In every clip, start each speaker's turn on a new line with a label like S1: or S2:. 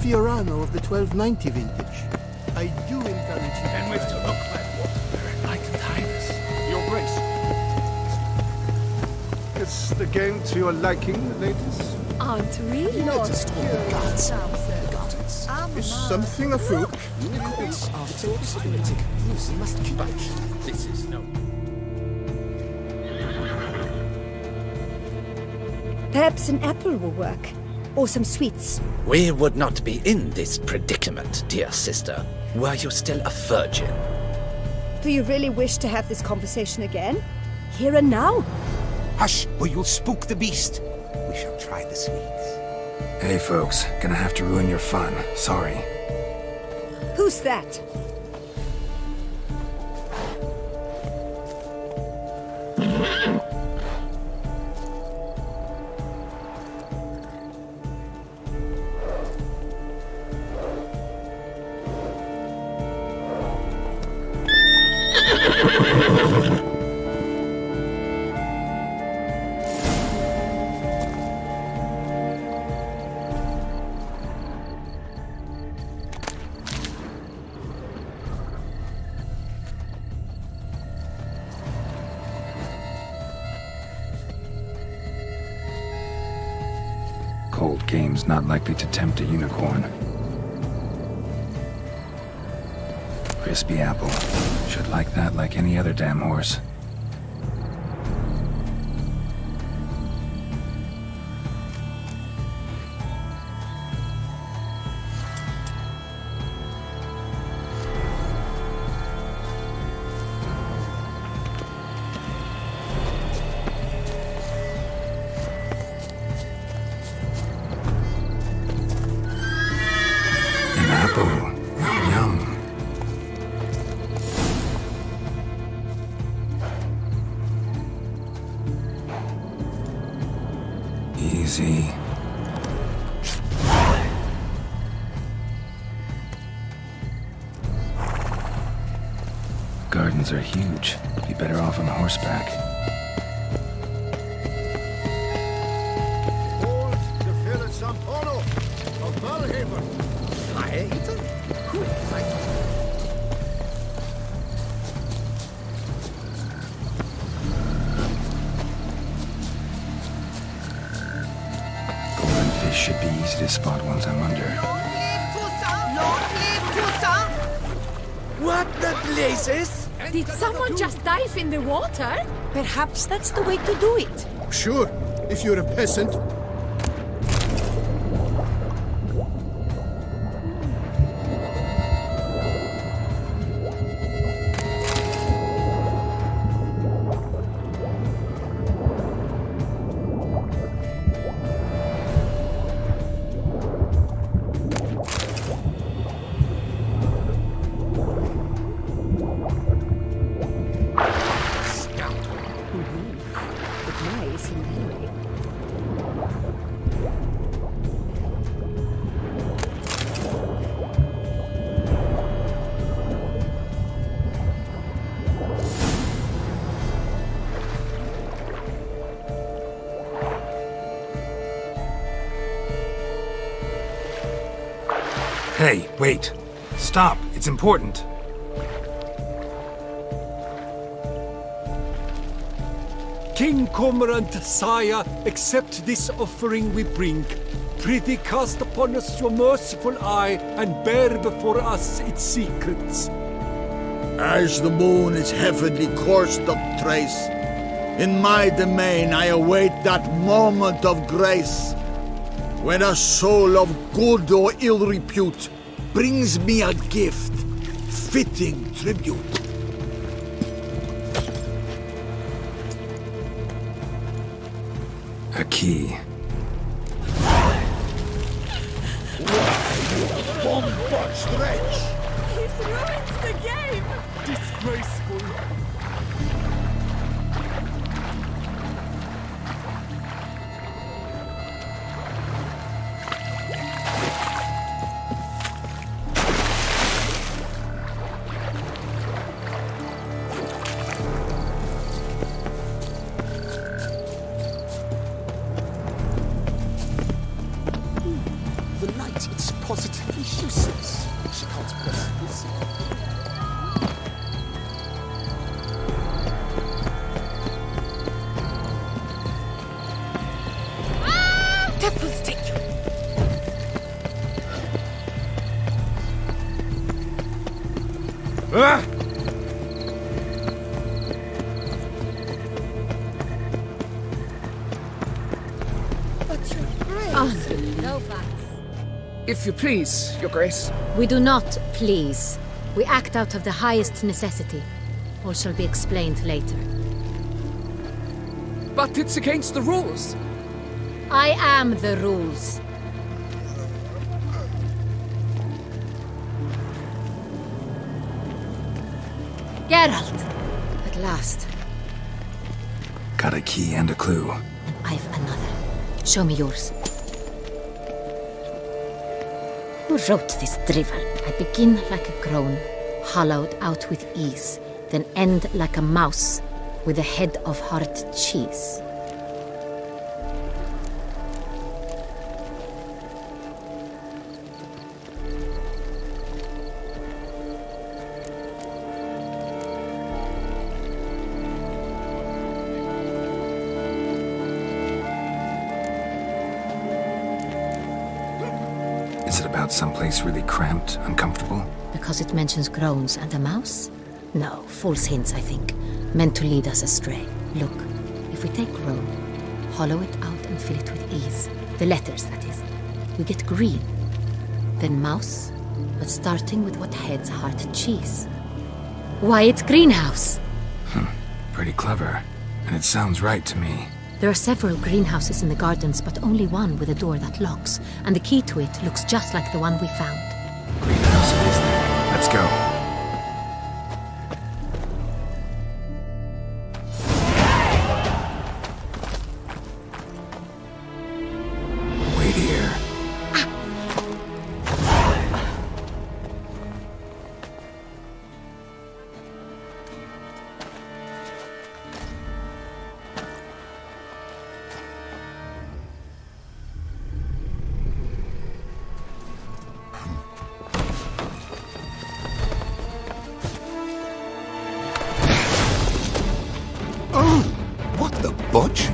S1: Fiorano of the 1290 vintage. I do encourage you.
S2: And with to look like water, I can hide us. Your Grace.
S3: Is the game to your liking, ladies?
S4: Aren't we?
S1: Noticed all the gods.
S3: Is something afoot?
S1: It's possibility. You must keep back.
S2: This is no...
S4: Perhaps an apple will work. Or some sweets.
S5: We would not be in this predicament, dear sister, were you still a virgin.
S4: Do you really wish to have this conversation again? Here and now?
S6: Hush, or you'll spook the beast. We shall try the sweets.
S7: Hey folks, gonna have to ruin your fun. Sorry.
S4: Who's that?
S7: Cold game's not likely to tempt a unicorn. Crispy apple. Should like that like any other damn horse. Easy. Gardens are huge. Be better off on horseback.
S3: Hold the Philip Sampono of Valhaven.
S2: Fire eater? Who invited you?
S7: Should be easy to spot once I'm under.
S5: What the blazes?
S4: Did someone just dive in the water? Perhaps that's the way to do it.
S1: Sure, if you're a peasant.
S7: Hey, wait. Stop. It's important.
S8: King Cormorant, sire, accept this offering we bring. Prithee cast upon us your merciful eye, and bear before us its secrets.
S9: As the moon its heavenly course doth trace, in my domain I await that moment of grace, when a soul of good or ill repute brings me a gift, fitting tribute.
S7: A key.
S9: Bomb stretch!
S4: He's ruined the game!
S8: Disgraceful.
S9: The light, it
S2: positively useless. She can't possibly see.
S10: Devil's take you.
S2: Ah!
S10: No facts.
S2: If you please, Your Grace.
S10: We do not please. We act out of the highest necessity. All shall be explained later.
S2: But it's against the rules.
S10: I am the rules. Geralt! At last.
S7: Got a key and a clue.
S10: And I've another. Show me yours. Who wrote this drivel? I begin like a groan, hollowed out with ease, then end like a mouse with a head of hard cheese.
S7: Is it about someplace really cramped, uncomfortable?
S10: Because it mentions groans and a mouse? No, false hints, I think. Meant to lead us astray. Look, if we take groan, hollow it out and fill it with ease. The letters, that is. We get green. Then mouse, but starting with what heads heart cheese. Why, it's greenhouse!
S7: Pretty clever. And it sounds right to me.
S10: There are several greenhouses in the gardens, but only one with a door that locks, and the key to it looks just like the one we found.
S7: Greenhouse it is then. Let's go. Wait here.
S6: What the butch?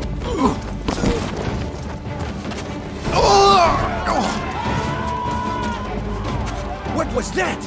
S2: What was that?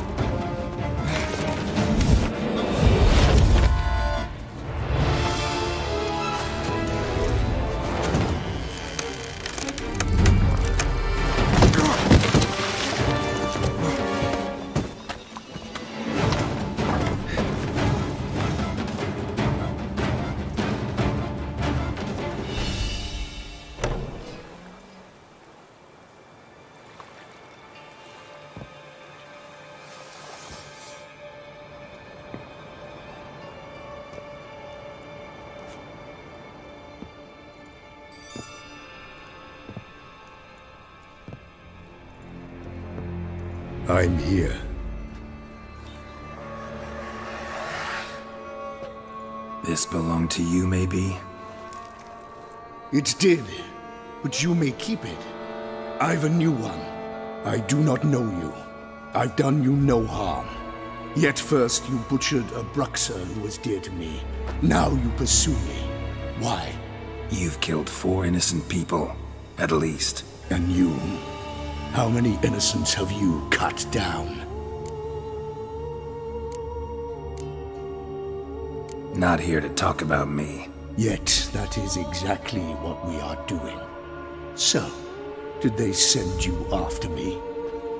S8: I'm here.
S7: This belonged to you, maybe?
S11: It did, but you may keep it. I've a new one. I do not know you. I've done you no harm. Yet first you butchered a Bruxer who was dear to me. Now you pursue me. Why?
S7: You've killed 4 innocent people, at least.
S11: And you? How many innocents have you cut down?
S7: Not here to talk about me.
S11: Yet that is exactly what we are doing. So, did they send you after me?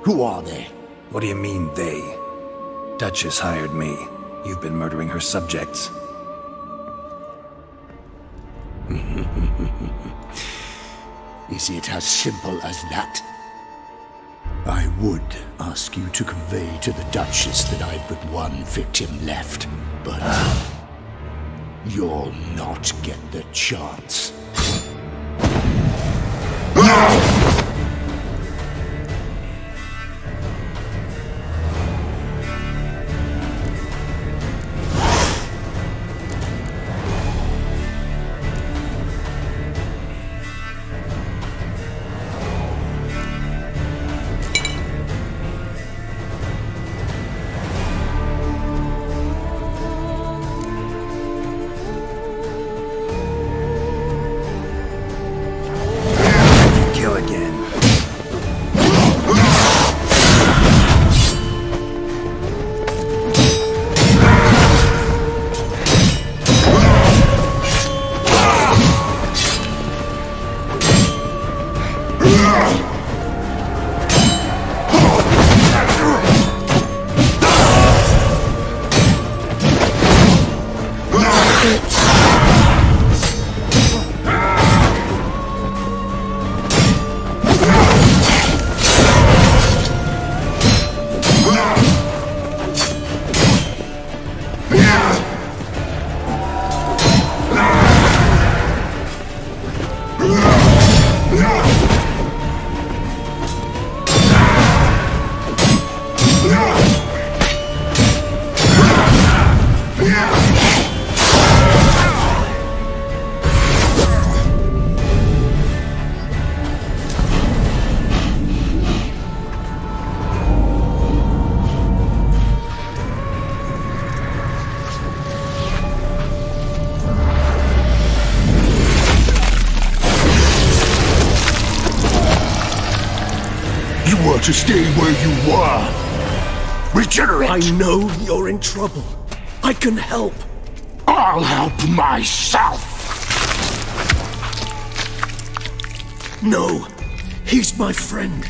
S11: Who are they?
S7: What do you mean, they? Duchess hired me. You've been murdering her subjects.
S11: Is it as simple as that? I would ask you to convey to the Duchess that I've but one victim left, but you'll not get the chance. to stay where you were. Regenerate!
S2: I know you're in trouble. I can help.
S11: I'll help myself!
S2: No, he's my friend.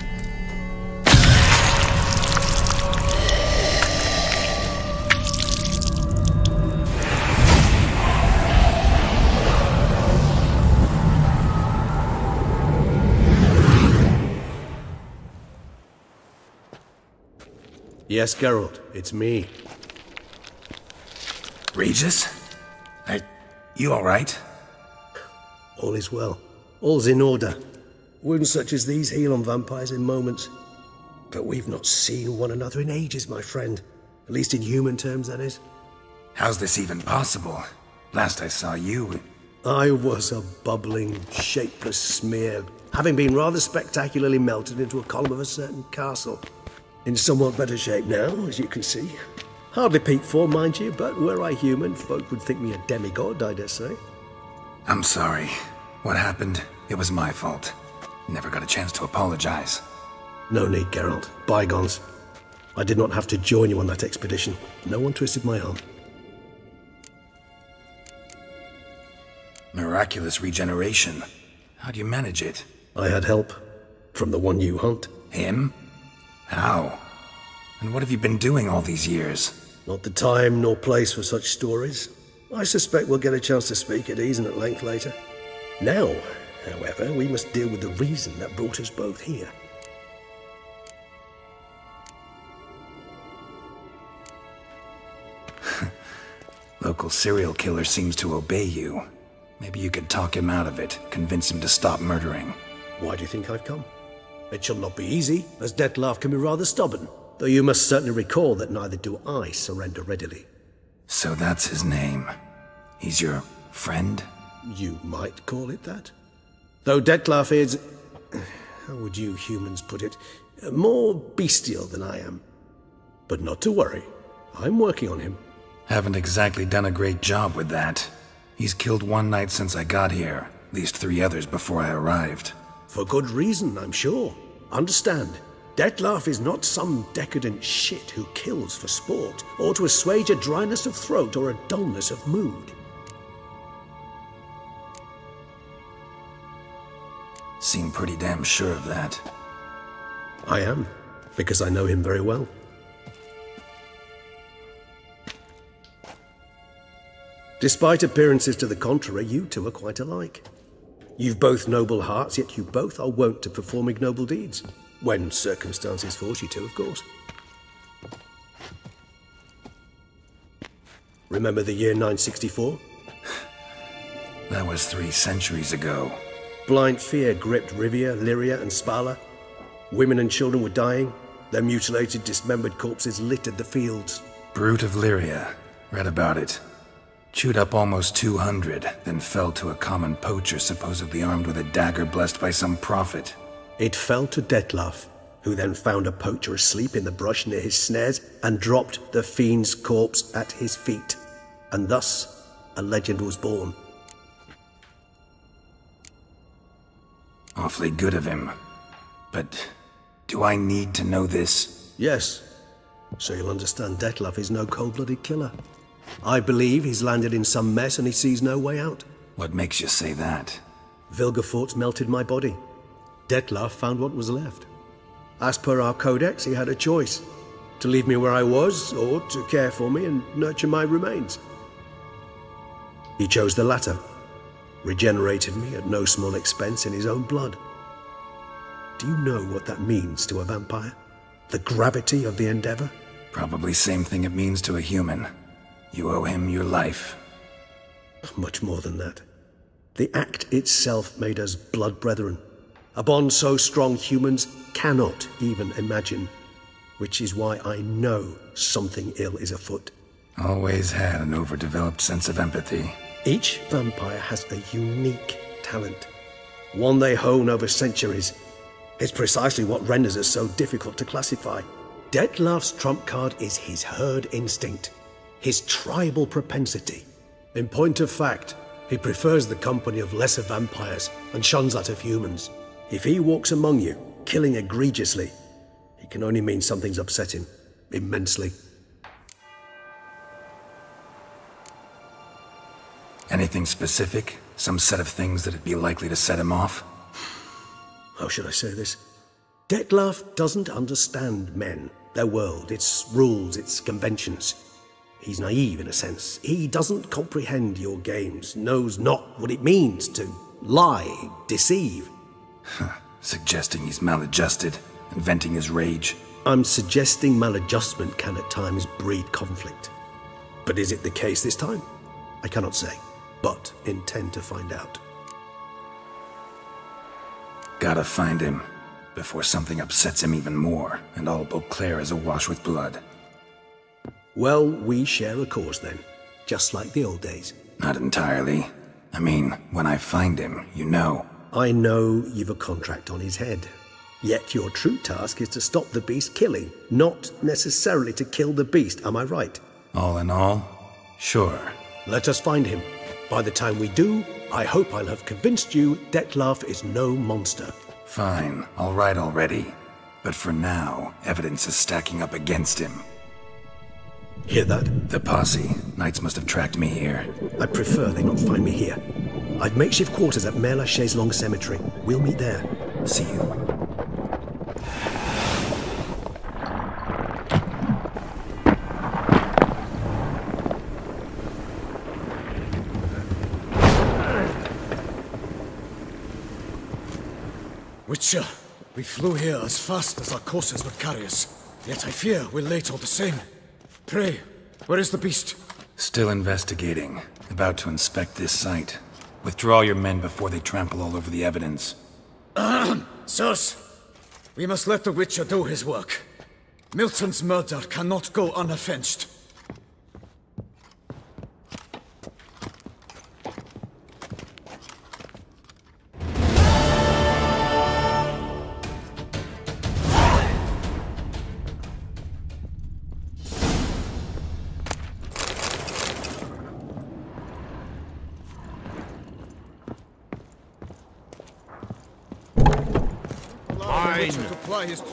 S12: Yes, Geralt, it's me.
S7: Regis? You alright?
S12: All is well. All's in order. Wounds such as these heal on vampires in moments. But we've not seen one another in ages, my friend. At least in human terms, that is.
S7: How's this even possible? Last I saw you...
S12: I was a bubbling, shapeless smear, having been rather spectacularly melted into a column of a certain castle. In somewhat better shape now, as you can see. Hardly peak form, mind you, but were I human, folk would think me a demigod, I dare say.
S7: I'm sorry. What happened, it was my fault. Never got a chance to apologize.
S12: No need, Geralt. Bygones. I did not have to join you on that expedition. No one twisted my arm.
S7: Miraculous regeneration. How do you manage it?
S12: I had help. From the one you hunt.
S7: Him? How? And what have you been doing all these years?
S12: Not the time nor place for such stories. I suspect we'll get a chance to speak at ease and at length later. Now, however, we must deal with the reason that brought us both here.
S7: Local serial killer seems to obey you. Maybe you could talk him out of it, convince him to stop murdering.
S12: Why do you think I've come? It shall not be easy, as DETTLAFF can be rather stubborn. Though you must certainly recall that neither do I surrender readily.
S7: So that's his name. He's your friend?
S12: You might call it that. Though DETTLAFF is... how would you humans put it? More bestial than I am. But not to worry. I'm working on him.
S7: Haven't exactly done a great job with that. He's killed one night since I got here. At least 3 others before I arrived.
S12: For good reason, I'm sure. Understand, DETTLAFF is not some decadent shit who kills for sport, or to assuage a dryness of throat or a dullness of mood.
S7: Seem pretty damn sure of that.
S12: I am, because I know him very well. Despite appearances to the contrary, you two are quite alike. You've both noble hearts, yet you both are wont to perform ignoble deeds. When circumstances force you to, of course. Remember the year 964?
S7: That was 3 centuries ago.
S12: Blind fear gripped Rivia, Lyria, and Spala. Women and children were dying. Their mutilated, dismembered corpses littered the fields.
S7: Brute of Lyria. Read about it. Chewed up almost 200, then fell to a common poacher supposedly armed with a dagger blessed by some prophet.
S12: It fell to DETTLAFF, who then found a poacher asleep in the brush near his snares and dropped the fiend's corpse at his feet. And thus, a legend was born.
S7: Awfully good of him. But do I need to know this?
S12: Yes. So you'll understand DETTLAFF is no cold-blooded killer. I believe he's landed in some mess and he sees no way out.
S7: What makes you say that?
S12: Vilgefortz melted my body. DETTLAFF found what was left. As per our codex, he had a choice. To leave me where I was, or to care for me and nurture my remains. He chose the latter. Regenerated me at no small expense in his own blood. Do you know what that means to a vampire? The gravity of the endeavor?
S7: Probably same thing it means to a human. You owe him your life.
S12: Much more than that. The act itself made us blood brethren. A bond so strong humans cannot even imagine. Which is why I know something ill is afoot.
S7: Always had an overdeveloped sense of empathy.
S12: Each vampire has a unique talent. One they hone over centuries. It's precisely what renders us so difficult to classify. DETTLAFF's trump card is his herd instinct. His tribal propensity. In point of fact, he prefers the company of lesser vampires and shuns that of humans. If he walks among you, killing egregiously, It can only mean something's upset him. Immensely.
S7: Anything specific? Some set of things that'd be likely to set him off?
S12: How should I say this? Dettlaff doesn't understand men, their world, its rules, its conventions. He's naive in a sense. He doesn't comprehend your games, knows not what it means to lie, deceive.
S7: Suggesting he's maladjusted, and venting his rage.
S12: I'm suggesting maladjustment can at times breed conflict. But is it the case this time? I cannot say, but intend to find out.
S7: Gotta find him, before something upsets him even more, and all Beauclair is awash with blood.
S12: Well, we share a cause then, just like the old days.
S7: Not entirely. I mean, when I find him, you know.
S12: I know you've a contract on his head. Yet your true task is to stop the beast killing, not necessarily to kill the beast, am I right?
S7: All in all, sure.
S12: Let us find him. By the time we do, I hope I'll have convinced you Dettlaff is no monster.
S7: Fine, all right already. But for now, evidence is stacking up against him.
S12: Hear that?
S7: The posse. Knights must have tracked me here.
S12: I prefer they not find me here. I've makeshift quarters at Mère Lachaise Long Cemetery. We'll meet there.
S7: See you.
S2: Witcher, we flew here as fast as our courses would carry us. Yet I fear we're late all the same. Pray, where is the beast?
S7: Still investigating. About to inspect this site. Withdraw your men before they trample all over the evidence.
S2: Sirs, we must let the Witcher do his work. Milton's murder cannot go unavenged.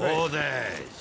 S3: Orders.